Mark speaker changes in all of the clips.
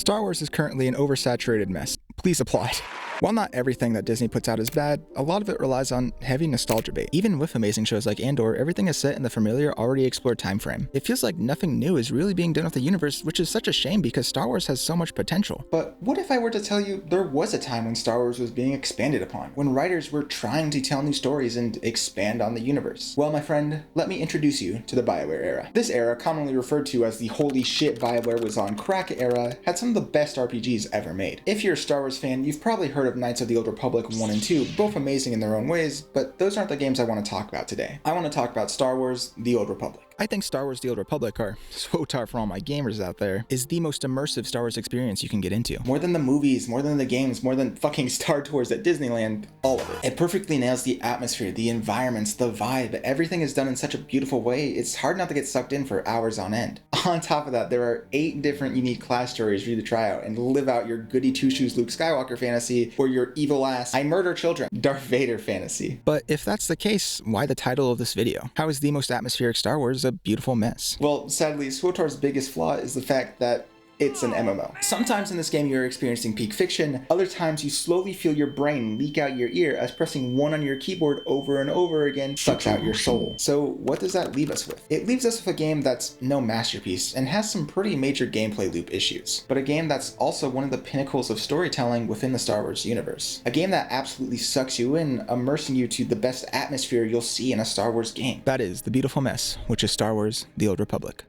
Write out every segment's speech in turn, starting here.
Speaker 1: Star Wars is currently an oversaturated mess. Please applaud. While not everything that Disney puts out is bad, a lot of it relies on heavy nostalgia bait. Even with amazing shows like Andor, everything is set in the familiar, already explored time frame. It feels like nothing new is really being done with the universe, which is such a shame because Star Wars has so much potential. But what if I were to tell you there was a time when Star Wars was being expanded upon, when writers were trying to tell new stories and expand on the universe? Well, my friend, let me introduce you to the BioWare era. This era, commonly referred to as the holy shit BioWare was on crack era, had some of the best RPGs ever made. If you're a Star Wars fan, you've probably heard of Knights of the Old Republic 1 and 2, both amazing in their own ways, but those aren't the games I want to talk about today. I want to talk about Star Wars: The Old Republic. I think Star Wars: The Old Republic, or SWTOR for all my gamers out there, is the most immersive Star Wars experience you can get into. More than the movies, more than the games, more than fucking Star Tours at Disneyland, all of it. It perfectly nails the atmosphere, the environments, the vibe. Everything is done in such a beautiful way, it's hard not to get sucked in for hours on end. On top of that, there are 8 different unique class stories for you to try out and live out your goody two-shoes Luke Skywalker fantasy or your evil ass I murder children Darth Vader fantasy. But if that's the case, why the title of this video? How is the most atmospheric Star Wars a beautiful mess? Well, sadly, SWTOR's biggest flaw is the fact that it's an MMO. Sometimes in this game you're experiencing peak fiction, other times you slowly feel your brain leak out your ear as pressing 1 on your keyboard over and over again sucks out your soul. So what does that leave us with? It leaves us with a game that's no masterpiece and has some pretty major gameplay loop issues, but a game that's also one of the pinnacles of storytelling within the Star Wars universe. A game that absolutely sucks you in, immersing you to the best atmosphere you'll see in a Star Wars game. That is the beautiful mess, which is Star Wars: The Old Republic.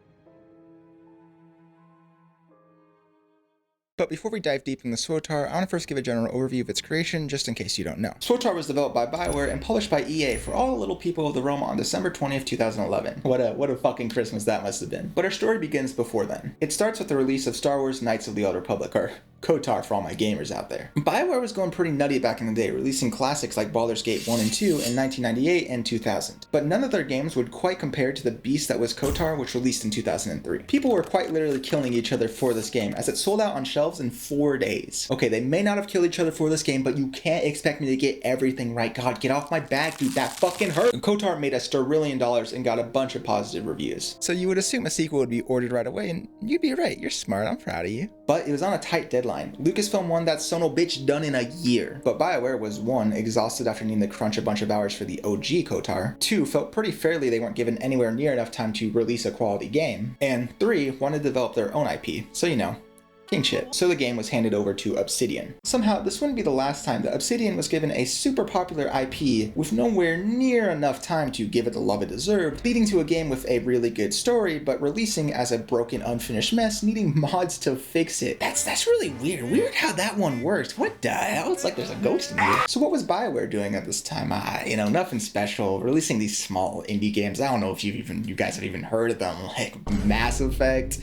Speaker 1: But before we dive deep into SWTOR, I want to first give a general overview of its creation, just in case you don't know. SWTOR was developed by BioWare and published by EA for all the little people of the realm on December 20th, 2011. What a fucking Christmas that must have been. But our story begins before then. It starts with the release of Star Wars: Knights of the Old Republic, or KOTOR for all my gamers out there. BioWare was going pretty nutty back in the day, releasing classics like Baldur's Gate 1 and 2 in 1998 and 2000. But none of their games would quite compare to the beast that was KOTOR, which released in 2003. People were quite literally killing each other for this game, as it sold out on shelves in 4 days. Okay, they may not have killed each other for this game, but you can't expect me to get everything right. God, get off my back, dude, that fucking hurt. KOTOR made $1 trillion and got a bunch of positive reviews. So you would assume a sequel would be ordered right away, and you'd be right. You're smart, I'm proud of you. But it was on a tight deadline. Lucasfilm wanted that son of a bitch done in a year. But BioWare was 1, exhausted after needing to crunch a bunch of hours for the OG KOTOR, 2, felt pretty fairly they weren't given anywhere near enough time to release a quality game, and 3, wanted to develop their own IP. So you know, king shit. So the game was handed over to Obsidian. Somehow, this wouldn't be the last time that Obsidian was given a super popular IP with nowhere near enough time to give it the love it deserved, leading to a game with a really good story, but releasing as a broken, unfinished mess, needing mods to fix it. That's really weird. Weird how that one worked. What the hell? It's like there's a ghost in here. So what was BioWare doing at this time? Nothing special. Releasing these small indie games. I don't know if you guys have even heard of them, like Mass Effect,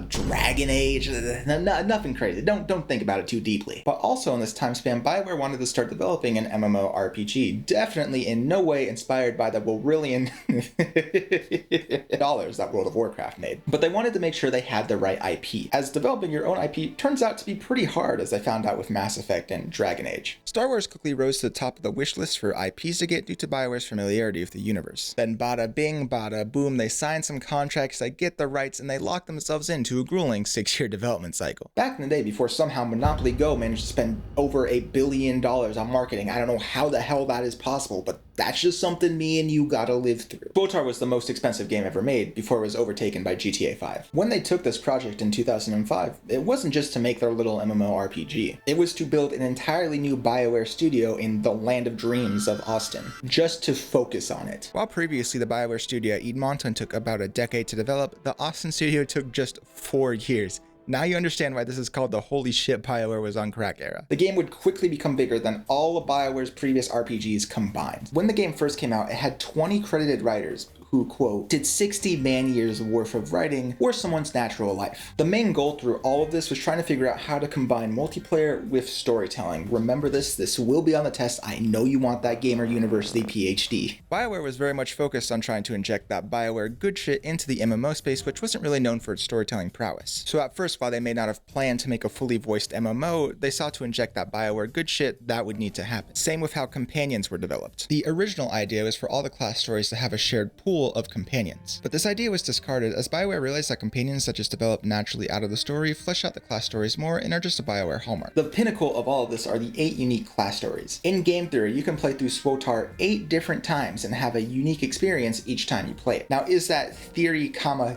Speaker 1: Dragon Age, nothing crazy. Don't think about it too deeply. But also in this time span, BioWare wanted to start developing an MMORPG, definitely in no way inspired by the $1,000,000,000 dollars that World of Warcraft made. But they wanted to make sure they had the right IP, as developing your own IP turns out to be pretty hard, as I found out with Mass Effect and Dragon Age. Star Wars quickly rose to the top of the wish list for IPs to get due to BioWare's familiarity with the universe. Then bada bing, bada boom, they signed some contracts, they get the rights, and they lock themselves into a grueling 6-year development cycle. Back in the day, before somehow Monopoly Go managed to spend over $1 billion on marketing, I don't know how the hell that is possible, but that's just something me and you gotta live through. KOTOR was the most expensive game ever made before it was overtaken by GTA 5. When they took this project in 2005, it wasn't just to make their little MMORPG. It was to build an entirely new BioWare studio in the land of dreams of Austin, just to focus on it. While previously the BioWare studio at Edmonton took about a decade to develop, the Austin studio took just 4 years. Now you understand why this is called the holy shit BioWare was on crack era. The game would quickly become bigger than all of BioWare's previous RPGs combined. When the game first came out, it had 20 credited writers who, quote, did 60 man-years worth of writing or someone's natural life. The main goal through all of this was trying to figure out how to combine multiplayer with storytelling. Remember this will be on the test. I know you want that Gamer University PhD. BioWare was very much focused on trying to inject that BioWare good shit into the MMO space, which wasn't really known for its storytelling prowess. So at first, while they may not have planned to make a fully voiced MMO, they sought to inject that BioWare good shit that would need to happen. Same with how companions were developed. The original idea was for all the class stories to have a shared pool pool of companions. But this idea was discarded as BioWare realized that companions that just develop naturally out of the story flesh out the class stories more and are just a BioWare hallmark. The pinnacle of all of this are the 8 unique class stories. In game theory, you can play through SWTOR 8 different times and have a unique experience each time you play it. Now, is that theory,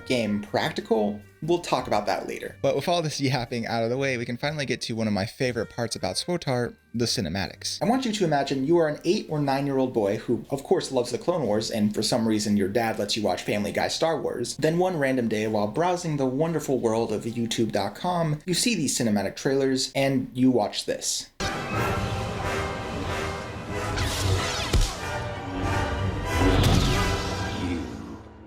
Speaker 1: game practical? We'll talk about that later. But with all this yapping out of the way, we can finally get to one of my favorite parts about SWTOR, the cinematics. I want you to imagine you are an 8 or 9-year-old boy who, of course, loves the Clone Wars, and for some reason your dad lets you watch Family Guy Star Wars. Then one random day, while browsing the wonderful world of YouTube.com, you see these cinematic trailers, and you watch this.
Speaker 2: You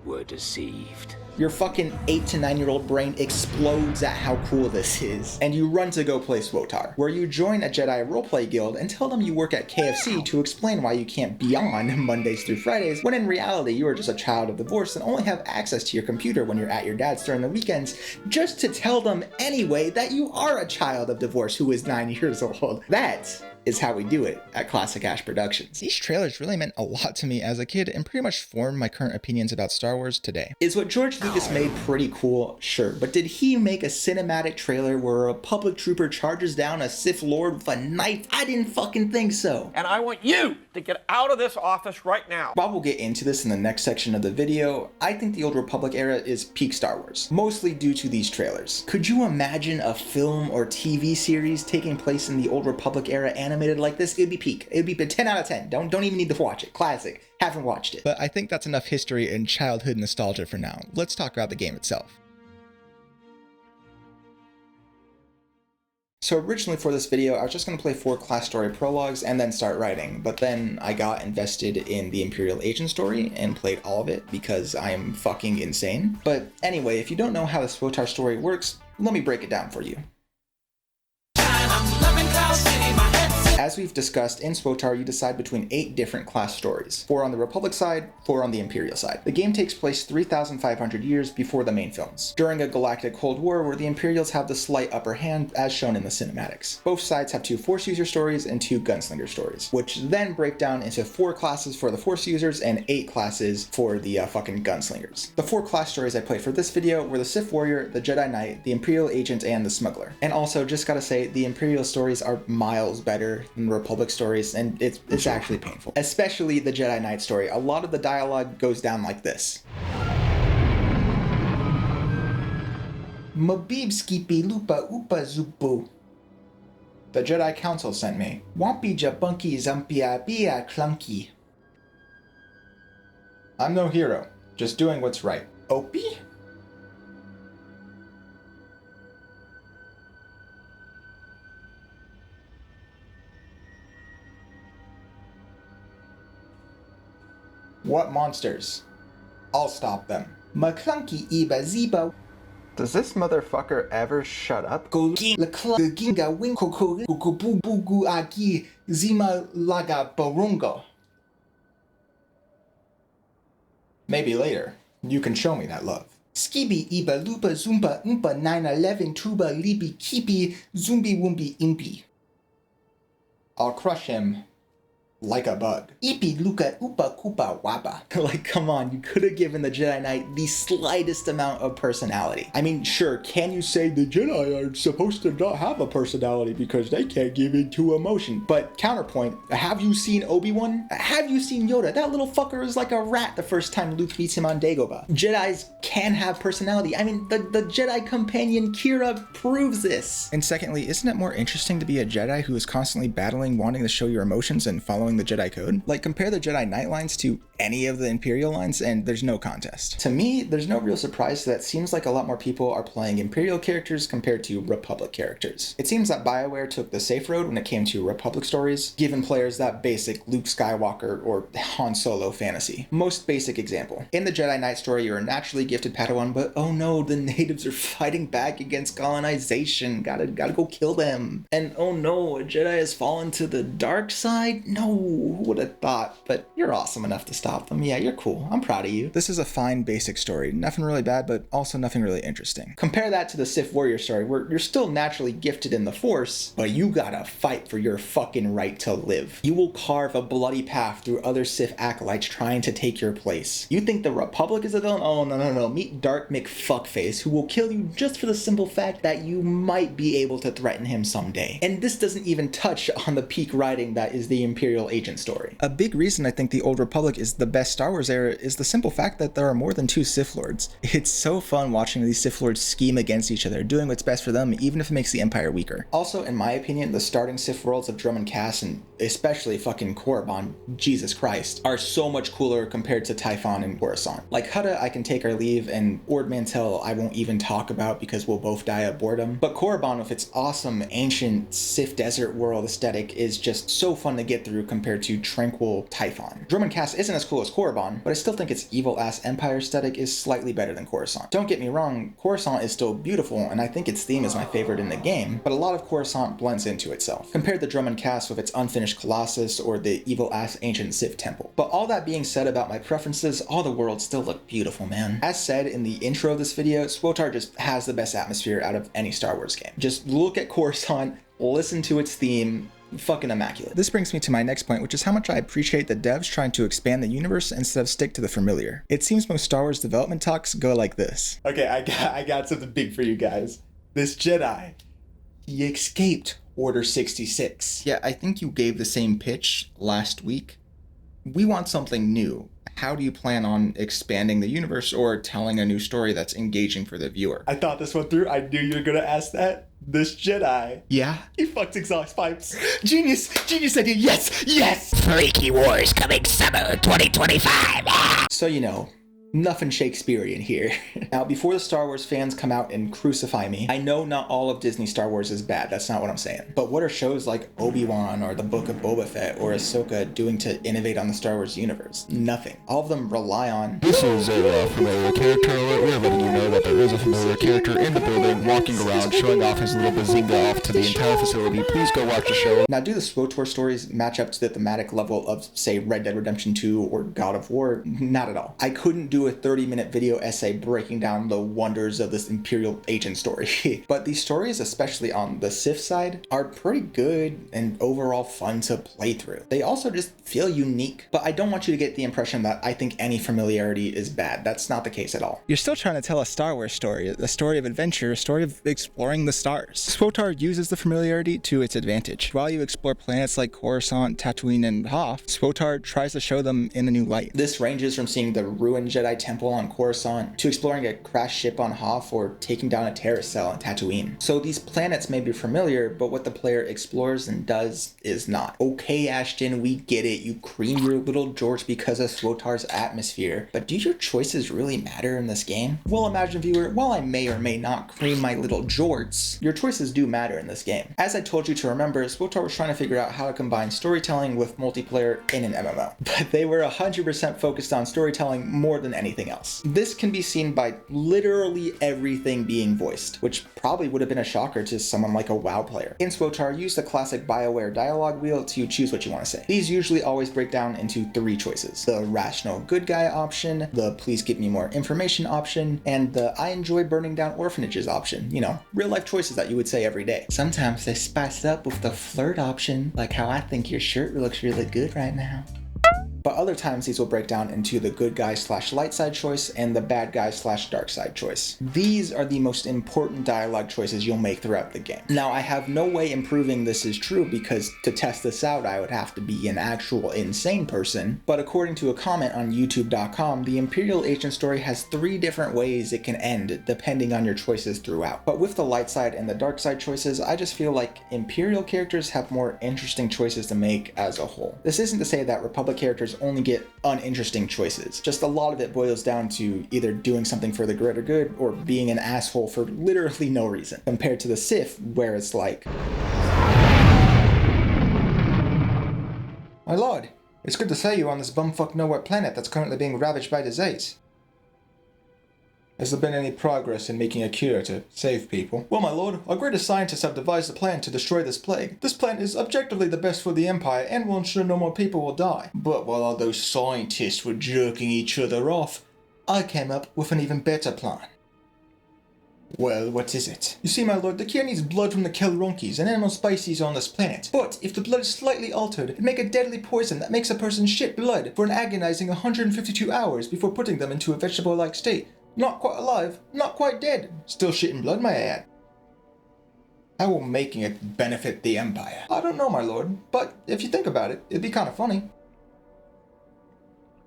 Speaker 2: were deceived.
Speaker 1: Your fucking 8 to 9-year-old brain explodes at how cool this is, and you run to go play SWTOR, where you join a Jedi roleplay guild and tell them you work at KFC to explain why you can't be on Mondays through Fridays, when in reality you are just a child of divorce and only have access to your computer when you're at your dad's during the weekends, just to tell them anyway that you are a child of divorce who is 9 years old. That is how we do it at Classic Ash Productions. These trailers really meant a lot to me as a kid and pretty much formed my current opinions about Star Wars today. Is what George Lucas made pretty cool? Sure, but did he make a cinematic trailer where a Republic trooper charges down a Sith Lord with a knife? I didn't fucking think so.
Speaker 3: And I want you to get out of this office right now.
Speaker 1: While we'll get into this in the next section of the video, I think the Old Republic era is peak Star Wars, mostly due to these trailers. Could you imagine a film or TV series taking place in the Old Republic era animated like this? It'd be peak. It'd be a 10 out of 10. Don't even need to watch it. Classic. Haven't watched it. But I think that's enough history and childhood nostalgia for now. Let's talk about the game itself. So originally for this video, I was just going to play 4 class story prologues and then start writing, but then I got invested in the Imperial Agent story and played all of it because I am fucking insane. But anyway, if you don't know how the SWTOR story works, let me break it down for you. As we've discussed, in SWTOR, you decide between 8 different class stories. 4 on the Republic side, 4 on the Imperial side. The game takes place 3,500 years before the main films, during a galactic Cold War where the Imperials have the slight upper hand as shown in the cinematics. Both sides have 2 Force user stories and 2 gunslinger stories, which then break down into 4 classes for the Force users and 8 classes for the fucking gunslingers. The 4 class stories I played for this video were the Sith Warrior, the Jedi Knight, the Imperial Agent, and the Smuggler. And also, just gotta say, the Imperial stories are miles better than Republic stories, and it's actually painful. Especially the Jedi Knight story. A lot of the dialogue goes down like this. Mabib skipi lupa upa zupu. The Jedi Council sent me. Wampi jabunki zampia bia clunky. I'm no hero, just doing what's right. Opie? What monsters? I'll stop them. Maclunky iba ziba. Does this motherfucker ever shut up? Maybe later, you can show me that love. Skibi iba lupa zumba umpa 911 tuba libi kipi zumbi wumbi impi. I'll crush him like a bug. Ipi luka upa kupa wapa. Like, come on, you could have given the Jedi Knight the slightest amount of personality. I mean, sure, can you say the Jedi are supposed to not have a personality because they can't give into emotion? But counterpoint, have you seen Obi-Wan? Have you seen Yoda? That little fucker is like a rat the first time Luke meets him on Dagobah. Jedis can have personality. I mean, the Jedi companion Kira proves this. And secondly, isn't it more interesting to be a Jedi who is constantly battling, wanting to show your emotions and following the Jedi code? Like, compare the Jedi Knight lines to any of the Imperial lines and there's no contest. To me, there's no real surprise that it seems like a lot more people are playing Imperial characters compared to Republic characters. It seems that BioWare took the safe road when it came to Republic stories, giving players that basic Luke Skywalker or Han Solo fantasy. Most basic example. In the Jedi Knight story, you're a naturally gifted Padawan, but oh no, the natives are fighting back against colonization. Gotta go kill them. And oh no, a Jedi has fallen to the dark side? No, who would have thought? But you're awesome enough to stay stop them. Yeah, you're cool. I'm proud of you. This is a fine basic story. Nothing really bad, but also nothing really interesting. Compare that to the Sith warrior story, where you're still naturally gifted in the Force, but you gotta fight for your fucking right to live. You will carve a bloody path through other Sith acolytes trying to take your place. You think the Republic is a villain? Oh, no. Meet Dark McFuckface, who will kill you just for the simple fact that you might be able to threaten him someday. And this doesn't even touch on the peak writing that is the Imperial Agent story. A big reason I think the Old Republic is the best Star Wars era is the simple fact that there are more than 2 Sith Lords. It's so fun watching these Sith Lords scheme against each other, doing what's best for them, even if it makes the Empire weaker. Also, in my opinion, the starting Sith worlds of Drum and Cass, and especially fucking Korriban, Jesus Christ, are so much cooler compared to Typhon and Coruscant. Like Hutta, I can take our leave, and Ord Mantell I won't even talk about because we'll both die of boredom. But Korriban, with its awesome ancient Sith desert world aesthetic, is just so fun to get through compared to tranquil Typhon. Drum and Cass isn't as cool as Korriban, but I still think its evil-ass Empire aesthetic is slightly better than Coruscant. Don't get me wrong, Coruscant is still beautiful, and I think its theme is my favorite in the game, but a lot of Coruscant blends into itself. Compare the Drum and Cass with its unfinished Colossus or the evil-ass ancient Sith temple. But all that being said about my preferences, all the worlds still look beautiful, man. As said in the intro of this video, SWTOR just has the best atmosphere out of any Star Wars game. Just look at Coruscant, listen to its theme, fucking immaculate. This brings me to my next point, which is how much I appreciate the devs trying to expand the universe instead of stick to the familiar. It seems most Star Wars development talks go like this. Okay, I got something big for you guys. This Jedi, he escaped Order 66. Yeah, I think you gave the same pitch last week. We want something new. How do you plan on expanding the universe or telling a new story that's engaging for the viewer? I thought this one through. I knew you were gonna ask that. This Jedi. Yeah? He fucked exhaust pipes. Genius idea. Yes.
Speaker 2: Freaky Wars coming summer 2025.
Speaker 1: So you know, nothing Shakespearean here. Now, before the Star Wars fans come out and crucify me, I know not all of Disney Star Wars is bad, that's not what I'm saying. But what are shows like Obi-Wan or The Book of Boba Fett or Ahsoka doing to innovate on the Star Wars universe? Nothing. All of them rely on...
Speaker 4: This is a familiar character alert. We're letting you know that there is a familiar character in the building, walking around, showing off his little bazinga off to the entire facility. Please go watch the show.
Speaker 1: Now, do the SWTOR stories match up to the thematic level of, say, Red Dead Redemption 2 or God of War? Not at all. I couldn't do a 30-minute video essay breaking down the wonders of this Imperial Agent story. But these stories, especially on the Sith side, are pretty good and overall fun to play through. They also just feel unique, but I don't want you to get the impression that I think any familiarity is bad. That's not the case at all. You're still trying to tell a Star Wars story, a story of adventure, a story of exploring the stars. SWTOR uses the familiarity to its advantage. While you explore planets like Coruscant, Tatooine, and Hoth, SWTOR tries to show them in a new light. This ranges from seeing the ruined Jedi Temple on Coruscant to exploring a crashed ship on Hoth or taking down a terrorist cell on Tatooine. So these planets may be familiar, but what the player explores and does is not. Okay, Ashton, we get it. You cream your little jorts because of SWTOR's atmosphere, but do your choices really matter in this game? Well, imagine viewer, while I may or may not cream my little jorts, your choices do matter in this game. As I told you to remember, SWTOR was trying to figure out how to combine storytelling with multiplayer in an MMO, but they were 100% focused on storytelling more than anything else. This can be seen by literally everything being voiced, which probably would have been a shocker to someone like a WoW player. In SWTOR, use the classic BioWare dialogue wheel to choose what you want to say. These usually always break down into 3 choices: the rational good guy option, the please give me more information option, and the I enjoy burning down orphanages option. You know, real life choices that you would say every day. Sometimes they spice it up with the flirt option, like how I think your shirt looks really good right now. But other times these will break down into the good guy / light side choice and the bad guy / dark side choice. These are the most important dialogue choices you'll make throughout the game. Now, I have no way in proving this is true because to test this out I would have to be an actual insane person, but according to a comment on youtube.com, the Imperial Agent story has 3 different ways it can end depending on your choices throughout. But with the light side and the dark side choices, I just feel like Imperial characters have more interesting choices to make as a whole. This isn't to say that Republic characters only get uninteresting choices. Just a lot of it boils down to either doing something for the greater good or being an asshole for literally no reason. Compared to the Sith, where it's like, my lord, it's good to see you on this bumfuck nowhere planet that's currently being ravaged by disease. Has there been any progress in making a cure to save people? Well, my lord, our greatest scientists have devised a plan to destroy this plague. This plan is objectively the best for the Empire and will ensure no more people will die. But while all those scientists were jerking each other off, I came up with an even better plan. Well, what is it? You see, my lord, the cure needs blood from the Kelronkies, an animal species on this planet. But if the blood is slightly altered, it make a deadly poison that makes a person shit blood for an agonizing 152 hours before putting them into a vegetable-like state. Not quite alive, not quite dead. Still shitting blood, may I add. How will making it benefit the Empire? I don't know, my lord, but if you think about it, it'd be kind of funny.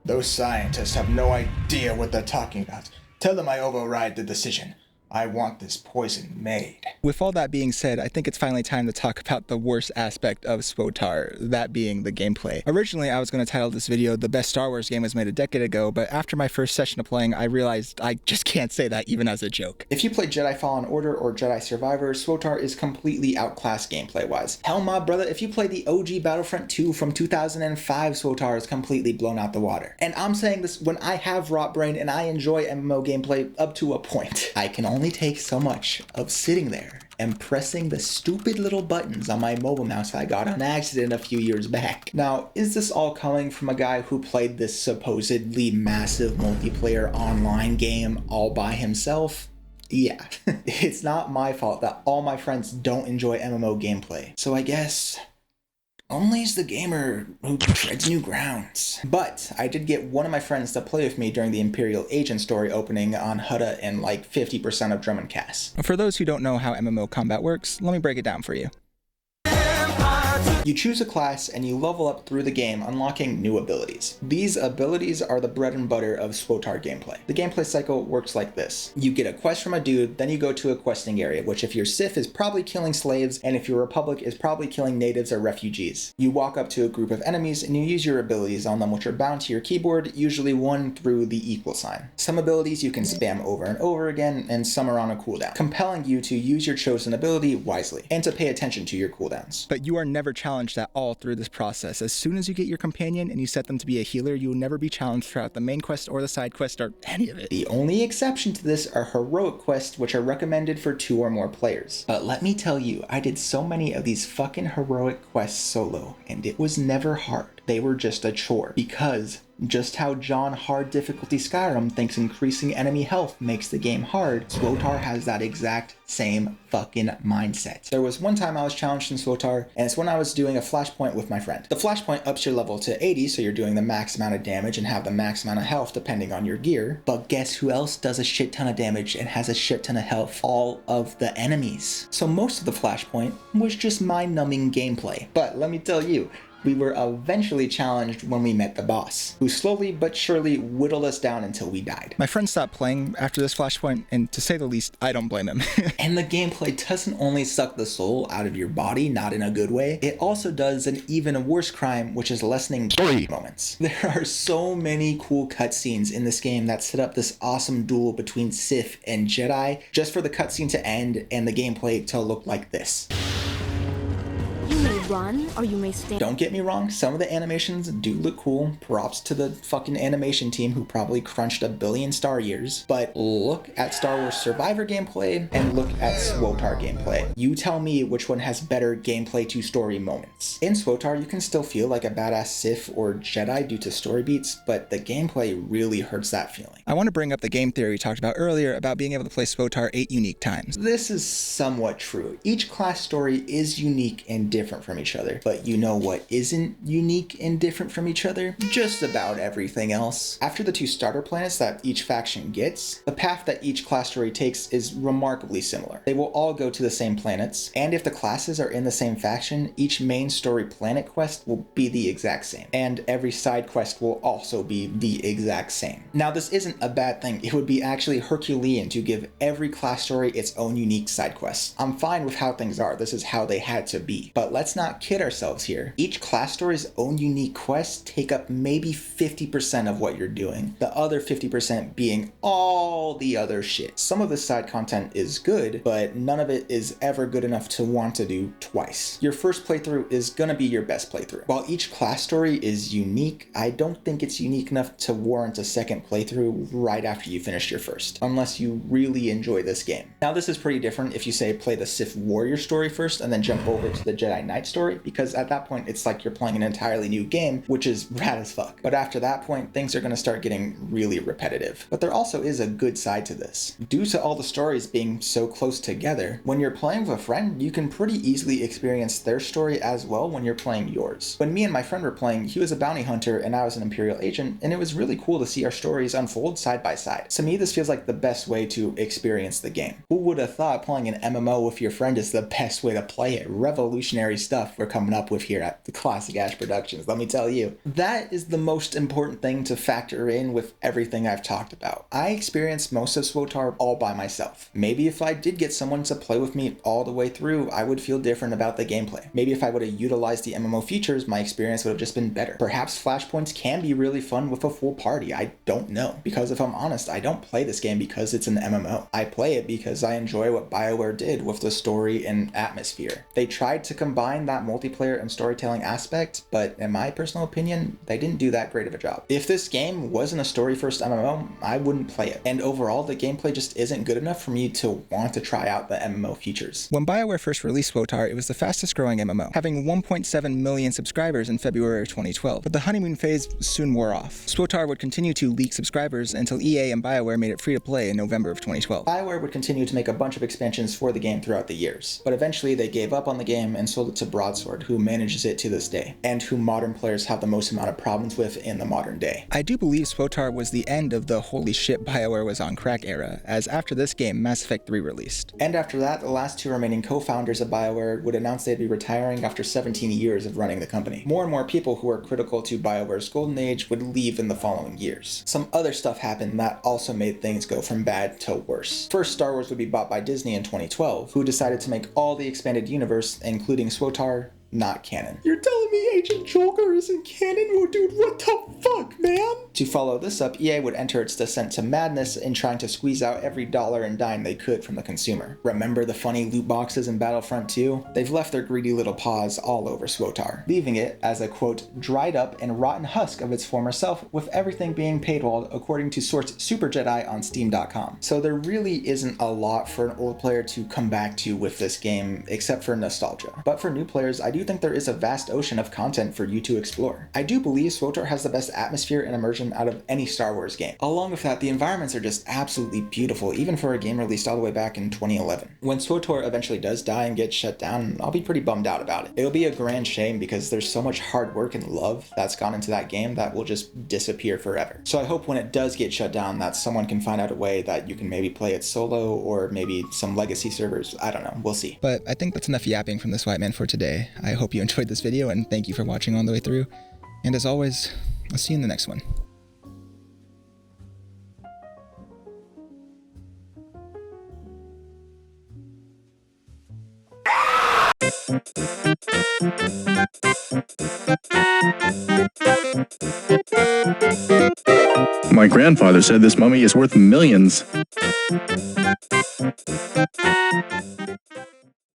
Speaker 1: Those scientists have no idea what they're talking about. Tell them I override the decision. I want this poison made. With all that being said, I think it's finally time to talk about the worst aspect of SWTOR, that being the gameplay. Originally, I was going to title this video, The Best Star Wars Game Was Made a Decade Ago, but after my first session of playing, I realized I just can't say that even as a joke. If you play Jedi Fallen Order or Jedi Survivor, SWTOR is completely outclassed gameplay-wise. Hell, my brother, if you play the OG Battlefront 2 from 2005, SWTOR is completely blown out the water. And I'm saying this when I have rot brain and I enjoy MMO gameplay up to a point. I can only take so much of sitting there and pressing the stupid little buttons on my mobile mouse I got on accident a few years back. Now, is this all coming from a guy who played this supposedly massive multiplayer online game all by himself? Yeah, it's not my fault that all my friends don't enjoy MMO gameplay. So I guess only's the gamer who treads new grounds. But I did get one of my friends to play with me during the Imperial Agent story opening on Hutta and like 50% of Drum and Cass. For those who don't know how MMO combat works, let me break it down for you. You choose a class and you level up through the game, unlocking new abilities. These abilities are the bread and butter of SWTOR gameplay. The gameplay cycle works like this. You get a quest from a dude, then you go to a questing area, which if you're Sith is probably killing slaves, and if you're Republic is probably killing natives or refugees. You walk up to a group of enemies and you use your abilities on them, which are bound to your keyboard, usually one through the equal sign. Some abilities you can spam over and over again, and some are on a cooldown, compelling you to use your chosen ability wisely, and to pay attention to your cooldowns. But you are never challenged at all through this process. As soon as you get your companion and you set them to be a healer, you will never be challenged throughout the main quest or the side quest or any of it. The only exception to this are heroic quests, which are recommended for 2 or more players. But let me tell you, I did so many of these fucking heroic quests solo, and it was never hard. They were just a chore, because just how John hard difficulty Skyrim thinks increasing enemy health makes the game hard, SWTOR has that exact same fucking mindset. There was one time I was challenged in SWTOR, and it's when I was doing a flashpoint with my friend. The flashpoint ups your level to 80, so you're doing the max amount of damage and have the max amount of health depending on your gear. But guess who else does a shit ton of damage and has a shit ton of health? All of the enemies. So most of the flashpoint was just mind-numbing gameplay. But let me tell you, we were eventually challenged when we met the boss, who slowly but surely whittled us down until we died. My friend stopped playing after this flashpoint, and to say the least, I don't blame him. And the gameplay doesn't only suck the soul out of your body, not in a good way, it also does an even worse crime, which is lessening story moments. There are so many cool cutscenes in this game that set up this awesome duel between Sith and Jedi, just for the cutscene to end and the gameplay to look like this.
Speaker 5: You may run, or you may stand.
Speaker 1: Don't get me wrong, some of the animations do look cool. Props to the fucking animation team who probably crunched 1 billion star years. But look at Star Wars Survivor gameplay and look at SWTOR gameplay. You tell me which one has better gameplay to story moments. In SWTOR, you can still feel like a badass Sith or Jedi due to story beats, but the gameplay really hurts that feeling. I want to bring up the game theory we talked about earlier about being able to play SWTOR 8 unique times. This is somewhat true. Each class story is unique and different from each other, but you know what isn't unique and different from each other? Just about everything else. After the 2 starter planets that each faction gets, the path that each class story takes is remarkably similar. They will all go to the same planets, and if the classes are in the same faction, each main story planet quest will be the exact same, and every side quest will also be the exact same. Now, this isn't a bad thing. It would be actually Herculean to give every class story its own unique side quest. I'm fine with how things are. This is how they had to be. But let's not not kid ourselves here. Each class story's own unique quests take up maybe 50% of what you're doing, the other 50% being all the other shit. Some of the side content is good, but none of it is ever good enough to want to do twice. Your first playthrough is gonna be your best playthrough. While each class story is unique, I don't think it's unique enough to warrant a second playthrough right after you finish your first, unless you really enjoy this game. Now this is pretty different if you say play the Sith Warrior story first and then jump over to the Jedi Knight story, because at that point it's like you're playing an entirely new game, which is rad as fuck. But after that point, things are gonna start getting really repetitive. But there also is a good side to this. Due to all the stories being so close together, when you're playing with a friend, you can pretty easily experience their story as well when you're playing yours. When me and my friend were playing, he was a bounty hunter and I was an Imperial agent, and it was really cool to see our stories unfold side by side. To me, this feels like the best way to experience the game. Who would have thought playing an MMO with your friend is the best way to play it? Revolutionary stuff we're coming up with here at the Classic Ash Productions, let me tell you. That is the most important thing to factor in with everything I've talked about. I experienced most of SWTOR all by myself. Maybe if I did get someone to play with me all the way through, I would feel different about the gameplay. Maybe if I would have utilized the MMO features, my experience would have just been better. Perhaps flashpoints can be really fun with a full party, I don't know. Because if I'm honest, I don't play this game because it's an MMO. I play it because I enjoy what BioWare did with the story and atmosphere. They tried to combine that multiplayer and storytelling aspect, but in my personal opinion, they didn't do that great of a job. If this game wasn't a story-first MMO, I wouldn't play it. And overall, the gameplay just isn't good enough for me to want to try out the MMO features. When BioWare first released SWTOR, it was the fastest growing MMO, having 1.7 million subscribers in February of 2012, but the honeymoon phase soon wore off. SWTOR would continue to leak subscribers until EA and BioWare made it free to play in November of 2012. BioWare would continue to make a bunch of expansions for the game throughout the years, but eventually they gave up on the game and sold it to Broadsword, who manages it to this day, and who modern players have the most amount of problems with in the modern day. I do believe SWTOR was the end of the holy shit BioWare was on crack era, as after this game, Mass Effect 3 released. And after that, the last two remaining co-founders of BioWare would announce they'd be retiring after 17 years of running the company. More and more people who were critical to BioWare's golden age would leave in the following years. Some other stuff happened that also made things go from bad to worse. First, Star Wars would be bought by Disney in 2012, who decided to make all the expanded universe, including SWTOR, not canon. You're telling me Agent Joker isn't canon? Well, dude, what the fuck, man? To follow this up, EA would enter its descent to madness in trying to squeeze out every dollar and dime they could from the consumer. Remember the funny loot boxes in Battlefront 2? They've left their greedy little paws all over SWTOR, leaving it as a, quote, dried up and rotten husk of its former self, with everything being paywalled according to source Super Jedi on Steam.com. So there really isn't a lot for an old player to come back to with this game, except for nostalgia. But for new players, I do think there is a vast ocean of content for you to explore. I do believe SWTOR has the best atmosphere and immersion out of any Star Wars game. Along with that, the environments are just absolutely beautiful, even for a game released all the way back in 2011. When SWTOR eventually does die and gets shut down, I'll be pretty bummed out about it. It'll be a grand shame because there's so much hard work and love that's gone into that game that will just disappear forever. So I hope when it does get shut down that someone can find out a way that you can maybe play it solo, or maybe some legacy servers. I don't know, we'll see. But I think that's enough yapping from this white man for today. I hope you enjoyed this video, and thank you for watching all the way through. And as always, I'll see you in the next one.
Speaker 6: My grandfather said this mummy is worth millions.